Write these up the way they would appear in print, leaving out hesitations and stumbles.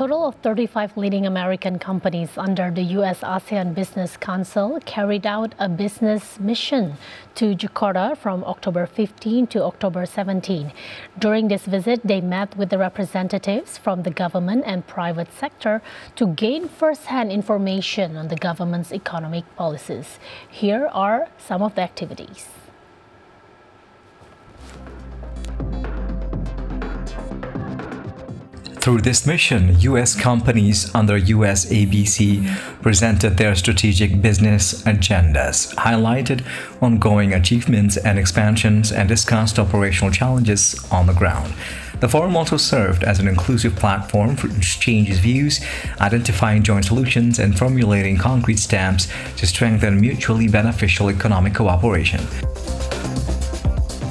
total of 35 leading American companies under the U.S. ASEAN Business Council carried out a business mission to Jakarta from October 15 to October 17. During this visit, they met with the representatives from the government and private sector to gain first-hand information on the government's economic policies. Here are some of the activities. Through this mission, U.S. companies under U.S. ABC presented their strategic business agendas, highlighted ongoing achievements and expansions, and discussed operational challenges on the ground. The forum also served as an inclusive platform for exchanges views, identifying joint solutions, and formulating concrete steps to strengthen mutually beneficial economic cooperation.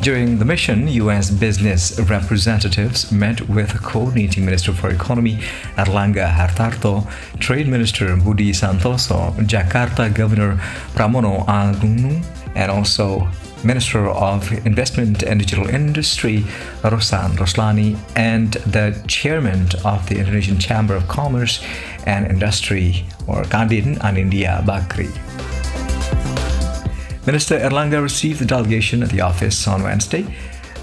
During the mission, U.S. business representatives met with Coordinating Minister for Economy Erlangga Hartarto, Trade Minister Budi Santoso, Jakarta Governor Pramono Anung, and also Minister of Investment and Digital Industry Rosan Roslani, and the Chairman of the Indonesian Chamber of Commerce and Industry, or Kadin, Anindya Bakri. Minister Erlangga received the delegation at the office on Wednesday,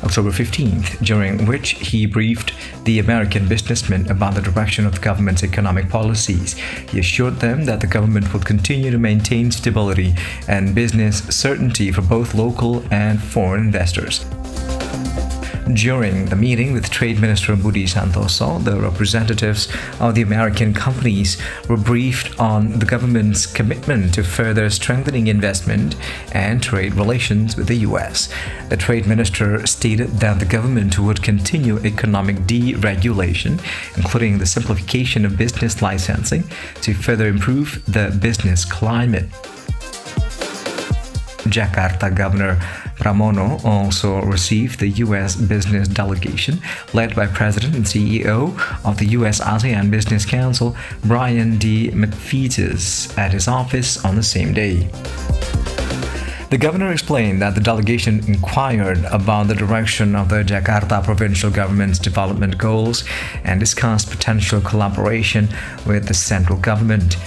October 15th, during which he briefed the American businessmen about the direction of the government's economic policies. He assured them that the government will continue to maintain stability and business certainty for both local and foreign investors. During the meeting with Trade Minister Budi Santoso, the representatives of the American companies were briefed on the government's commitment to further strengthening investment and trade relations with the U.S. The Trade Minister stated that the government would continue economic deregulation, including the simplification of business licensing, to further improve the business climate. Jakarta Governor Pramono also received the U.S. business delegation led by President and CEO of the U.S. ASEAN Business Council, Brian D. Mcfeeters, at his office on the same day. The governor explained that the delegation inquired about the direction of the Jakarta provincial government's development goals and discussed potential collaboration with the central government.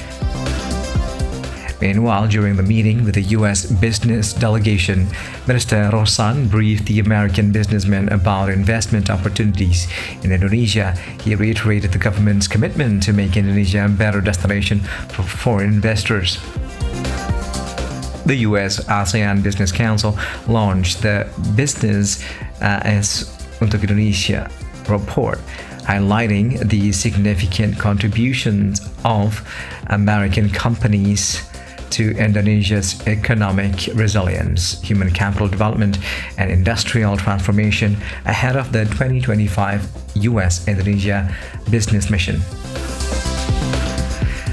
Meanwhile, during the meeting with the U.S. business delegation, Minister Rosan briefed the American businessmen about investment opportunities in Indonesia. He reiterated the government's commitment to make Indonesia a better destination for foreign investors. The U.S. ASEAN Business Council launched the Business as untuk Indonesia report, highlighting the significant contributions of American companies to Indonesia's economic resilience, human capital development, and industrial transformation ahead of the 2025 U.S.-Indonesia business mission.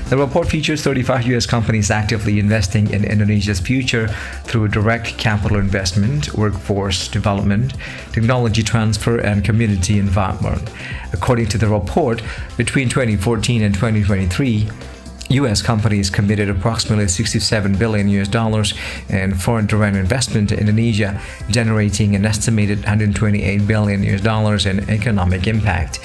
The report features 35 U.S. companies actively investing in Indonesia's future through direct capital investment, workforce development, technology transfer, and community involvement. According to the report, between 2014 and 2023, U.S. companies committed approximately $67 billion in foreign direct investment to Indonesia, generating an estimated $128 billion in economic impact.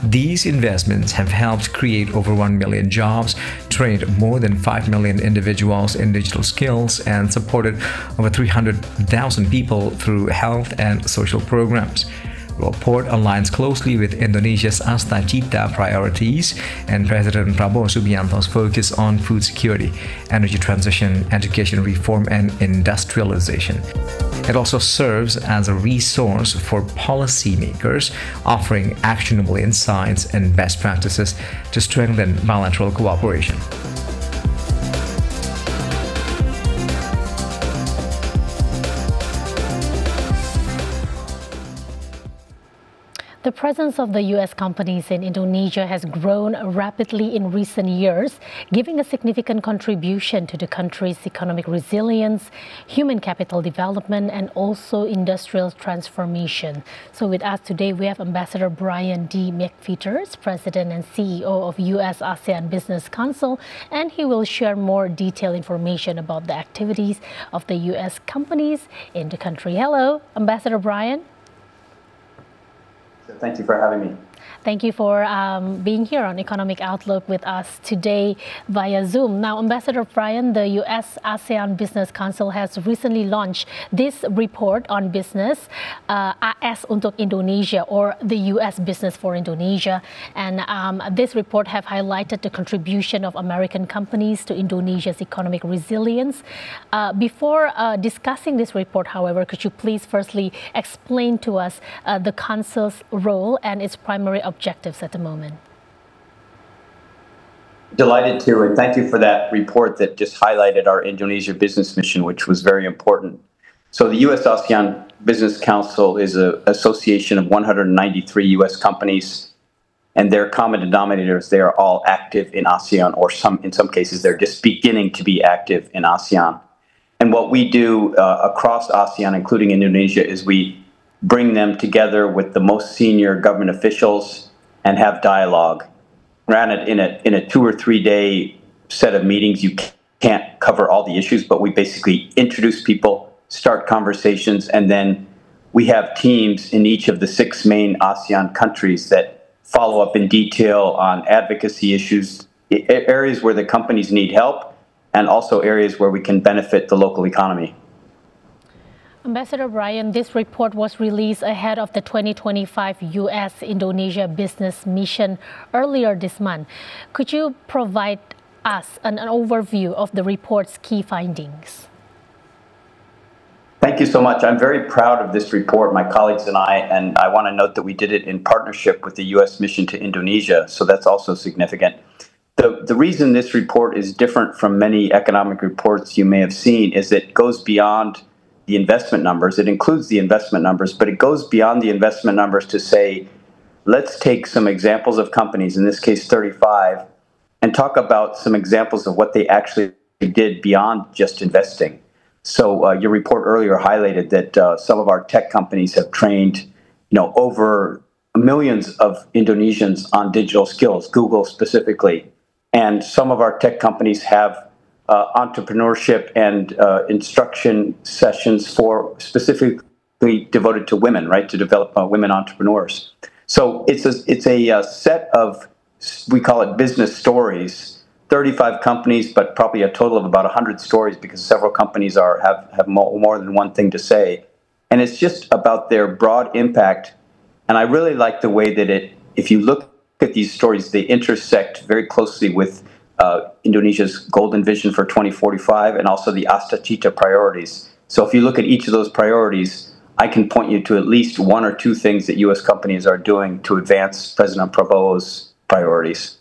These investments have helped create over 1 million jobs, trained more than 5 million individuals in digital skills, and supported over 300,000 people through health and social programs. The report aligns closely with Indonesia's Asta Cipta priorities and President Prabowo Subianto's focus on food security, energy transition, education reform, and industrialization. It also serves as a resource for policymakers, offering actionable insights and best practices to strengthen bilateral cooperation. The presence of the U.S. companies in Indonesia has grown rapidly in recent years, giving a significant contribution to the country's economic resilience, human capital development, and also industrial transformation. So with us today, we have Ambassador Brian D. Mcfeeters, President and CEO of U.S. ASEAN Business Council, and he will share more detailed information about the activities of the U.S. companies in the country. Hello, Ambassador Brian. Thank you for having me. Thank you for being here on Economic Outlook with us today via Zoom. Now, Ambassador Brian, the U.S. ASEAN Business Council has recently launched this report on business, AS untuk Indonesia, or the U.S. Business for Indonesia. And this report have highlighted the contribution of American companies to Indonesia's economic resilience. Before discussing this report, however, could you please firstly explain to us the Council's role and its primary objectives at the moment? Delighted to, and thank you for that report that just highlighted our Indonesia business mission, which was very important. So the U.S. ASEAN Business Council is an association of 193 U.S. companies, and their common denominators, they are all active in ASEAN, or in some cases, they're just beginning to be active in ASEAN. And what we do across ASEAN, including Indonesia, is we bring them together with the most senior government officials and have dialogue. Granted, in a 2 or 3 day set of meetings, you can't cover all the issues, but we basically introduce people, start conversations, and then we have teams in each of the 6 main ASEAN countries that follow up in detail on advocacy issues, areas where the companies need help, and also areas where we can benefit the local economy. Ambassador Brian, this report was released ahead of the 2025 U.S.-Indonesia business mission earlier this month. Could you provide us an overview of the report's key findings? Thank you so much. I'm very proud of this report, my colleagues and I want to note that we did it in partnership with the U.S. mission to Indonesia, so that's also significant. The reason this report is different from many economic reports you may have seen is that it goes beyond the investment numbers. It includes the investment numbers, but it goes beyond the investment numbers to say, let's take some examples of companies, in this case 35, and talk about some examples of what they actually did beyond just investing. So your report earlier highlighted that some of our tech companies have trained, over millions of Indonesians on digital skills, Google specifically. And some of our tech companies have entrepreneurship and instruction sessions for specifically devoted to women, right, to develop women entrepreneurs. So it's a set of, we call it business stories, 35 companies, but probably a total of about 100 stories because several companies have more than one thing to say. And it's just about their broad impact. And I really like the way that if you look at these stories, they intersect very closely with Indonesia's Golden Vision for 2045 and also the Astacita priorities. So if you look at each of those priorities, I can point you to at least 1 or 2 things that U.S. companies are doing to advance President Prabowo's priorities.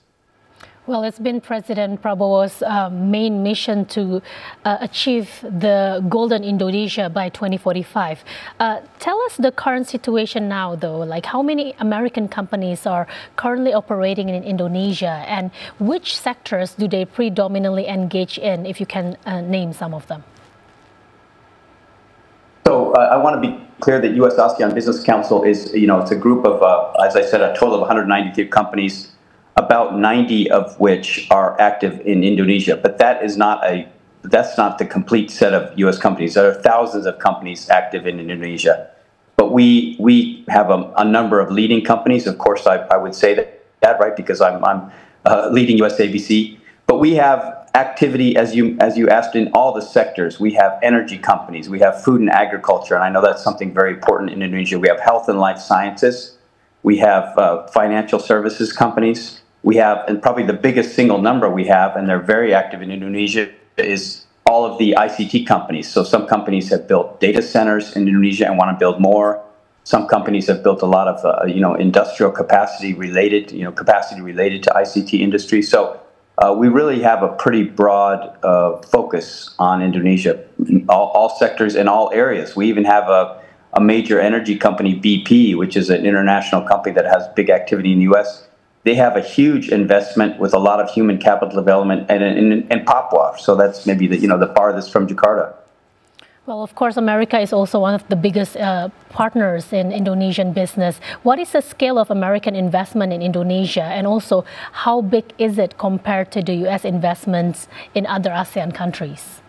Well, it's been President Prabowo's main mission to achieve the Golden Indonesia by 2045. Tell us the current situation now, though. Like, how many American companies are currently operating in Indonesia, and which sectors do they predominantly engage in, if you can name some of them? So I want to be clear that U.S. ASEAN Business Council is, it's a group of, as I said, a total of 193 companies, about 90 of which are active in Indonesia. But that's not the complete set of U.S. companies. There are thousands of companies active in Indonesia. But we have a number of leading companies. Of course, I would say that, right, because I'm leading USABC. But we have activity, as you asked, in all the sectors. We have energy companies. We have food and agriculture. And I know that's something very important in Indonesia. We have health and life sciences. We have financial services companies. We have, and probably the biggest single number we have, and they're very active in Indonesia, is all of the ICT companies. So some companies have built data centers in Indonesia and want to build more. Some companies have built a lot of, industrial capacity related to ICT industry. So we really have a pretty broad focus on Indonesia, all sectors and all areas. We even have a major energy company, BP, which is an international company that has big activity in the U.S. They have a huge investment with a lot of human capital development in Papua. So that's maybe the farthest from Jakarta. Well, of course, America is also one of the biggest partners in Indonesian business. What is the scale of American investment in Indonesia? And also, how big is it compared to the U.S. investments in other ASEAN countries?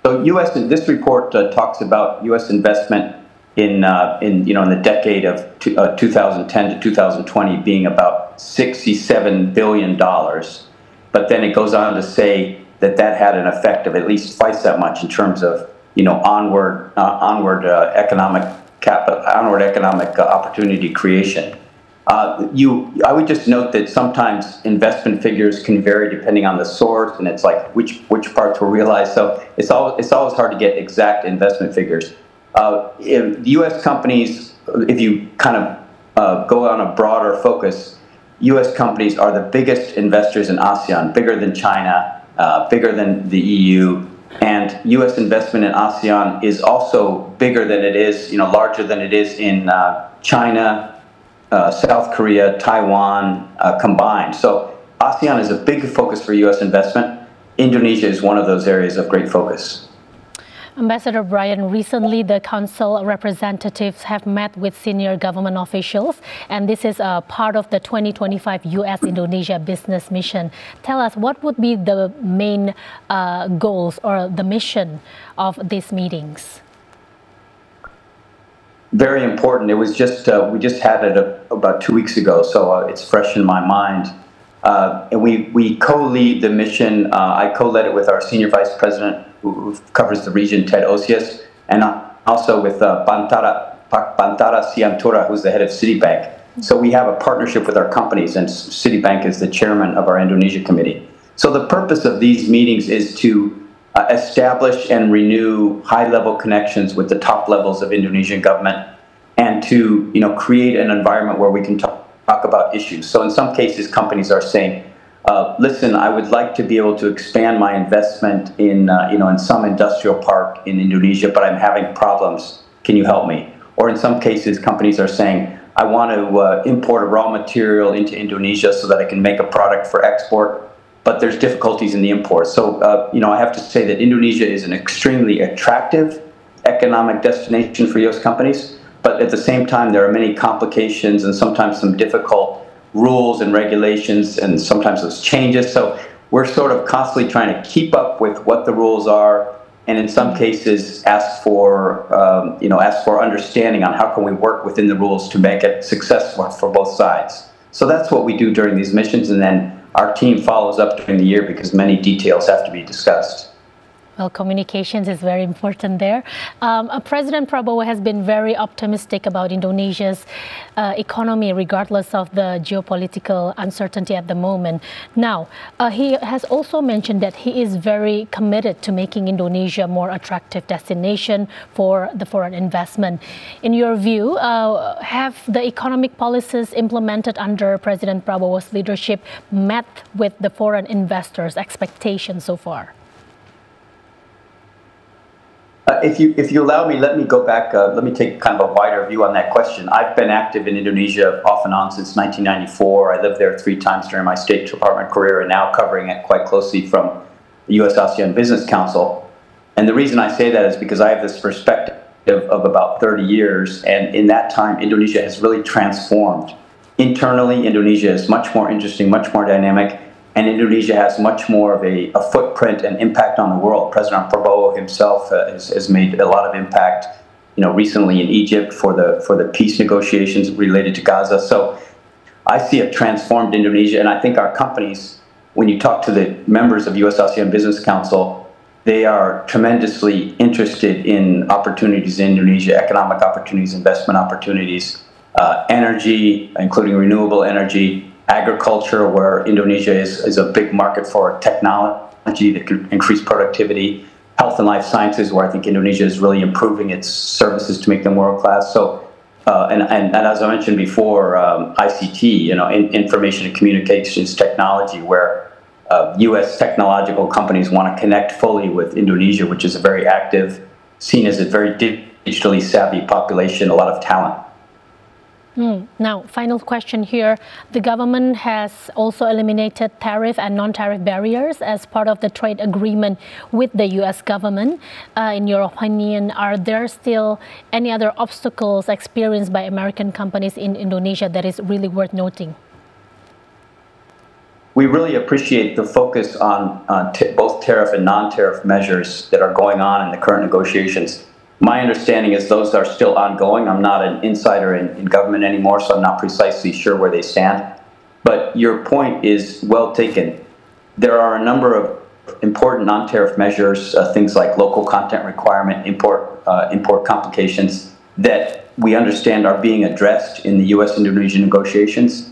So this report talks about U.S. investment in the decade of 2010 to 2020 being about $67 billion. But then it goes on to say that had an effect of at least twice that much in terms of onward economic opportunity creation. I would just note that sometimes investment figures can vary depending on the source, and it's like which parts were realized. So it's always hard to get exact investment figures. If U.S. companies, if you kind of go on a broader focus, U.S. companies are the biggest investors in ASEAN, bigger than China, bigger than the EU, and U.S. investment in ASEAN is also bigger than it is, larger than it is in China, South Korea, Taiwan combined. So ASEAN is a big focus for U.S. investment. Indonesia is one of those areas of great focus. Ambassador Brian, recently the Council representatives have met with senior government officials, and this is a part of the 2025 U.S.-Indonesia business mission. Tell us, what would be the main goals or the mission of these meetings? Very important. It was just, we just had it about 2 weeks ago, so it's fresh in my mind. And we co-lead the mission. I co-led it with our Senior Vice President, who covers the region, Ted Osius, and also with Bantara Siantura, who's the head of Citibank. So we have a partnership with our companies, and Citibank is the chairman of our Indonesia committee. So the purpose of these meetings is to establish and renew high-level connections with the top levels of Indonesian government, and to create an environment where we can talk about issues. So in some cases, companies are saying, listen, I would like to be able to expand my investment in some industrial park in Indonesia, but I'm having problems. Can you help me? Or in some cases, companies are saying, I want to import a raw material into Indonesia so that I can make a product for export, but there's difficulties in the import. So, I have to say that Indonesia is an extremely attractive economic destination for U.S. companies, but at the same time, there are many complications and sometimes some difficult rules and regulations, and sometimes those changes. So we're sort of constantly trying to keep up with what the rules are, and in some cases ask for understanding on how can we work within the rules to make it successful for both sides. So that's what we do during these missions, and then our team follows up during the year because many details have to be discussed. Well, communications is very important there. President Prabowo has been very optimistic about Indonesia's economy, regardless of the geopolitical uncertainty at the moment. Now, he has also mentioned that he is very committed to making Indonesia a more attractive destination for the foreign investment. In your view, have the economic policies implemented under President Prabowo's leadership met with the foreign investors' expectations so far? If you allow me, let me go back. Let me take kind of a wider view on that question. I've been active in Indonesia off and on since 1994. I lived there 3 times during my State Department career, and now covering it quite closely from the U.S. ASEAN Business Council. And the reason I say that is because I have this perspective of about 30 years, and in that time, Indonesia has really transformed. Internally, Indonesia is much more interesting, much more dynamic, and Indonesia has much more of a footprint and impact on the world. President Prabowo himself has made a lot of impact, recently in Egypt for the peace negotiations related to Gaza. So I see a transformed Indonesia, and I think our companies, when you talk to the members of U.S. ASEAN Business Council, they are tremendously interested in opportunities in Indonesia, economic opportunities, investment opportunities, energy, including renewable energy, agriculture, where Indonesia is a big market for technology that can increase productivity, health and life sciences, where I think Indonesia is really improving its services to make them world-class. So, and as I mentioned before, ICT, information and communications technology, where U.S. technological companies want to connect fully with Indonesia, which is a very active, seen as a very digitally savvy population, a lot of talent. Now, final question here. The government has also eliminated tariff and non-tariff barriers as part of the trade agreement with the U.S. government. In your opinion, are there still any other obstacles experienced by American companies in Indonesia that is really worth noting? We really appreciate the focus on both tariff and non-tariff measures that are going on in the current negotiations. My understanding is those are still ongoing. I'm not an insider in government anymore, so I'm not precisely sure where they stand. But your point is well taken. There are a number of important non-tariff measures, things like local content requirement, import complications, that we understand are being addressed in the U.S.-Indonesia negotiations.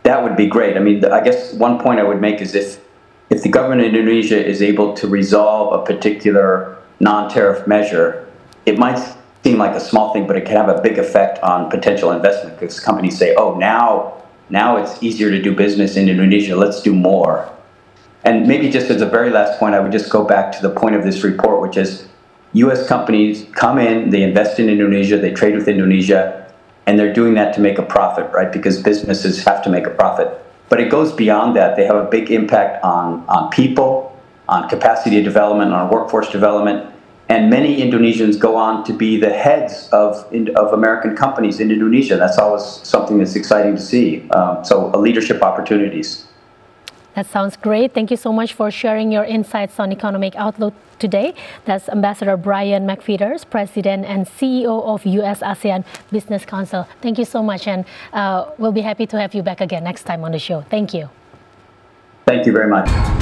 That would be great. I mean, I guess one point I would make is if the government of Indonesia is able to resolve a particular non-tariff measure, it might seem like a small thing, but it can have a big effect on potential investment because companies say, oh, now it's easier to do business in Indonesia, let's do more. And maybe just as a very last point, I would just go back to the point of this report, which is U.S. companies come in, they invest in Indonesia, they trade with Indonesia, and they're doing that to make a profit, right? Because businesses have to make a profit. But it goes beyond that. They have a big impact on people, on capacity development, on workforce development. And many Indonesians go on to be the heads of American companies in Indonesia. That's always something that's exciting to see. So leadership opportunities. That sounds great. Thank you so much for sharing your insights on economic outlook today. That's Ambassador Brian Mcfeeters, President and CEO of US-ASEAN Business Council. Thank you so much, and we'll be happy to have you back again next time on the show. Thank you. Thank you very much.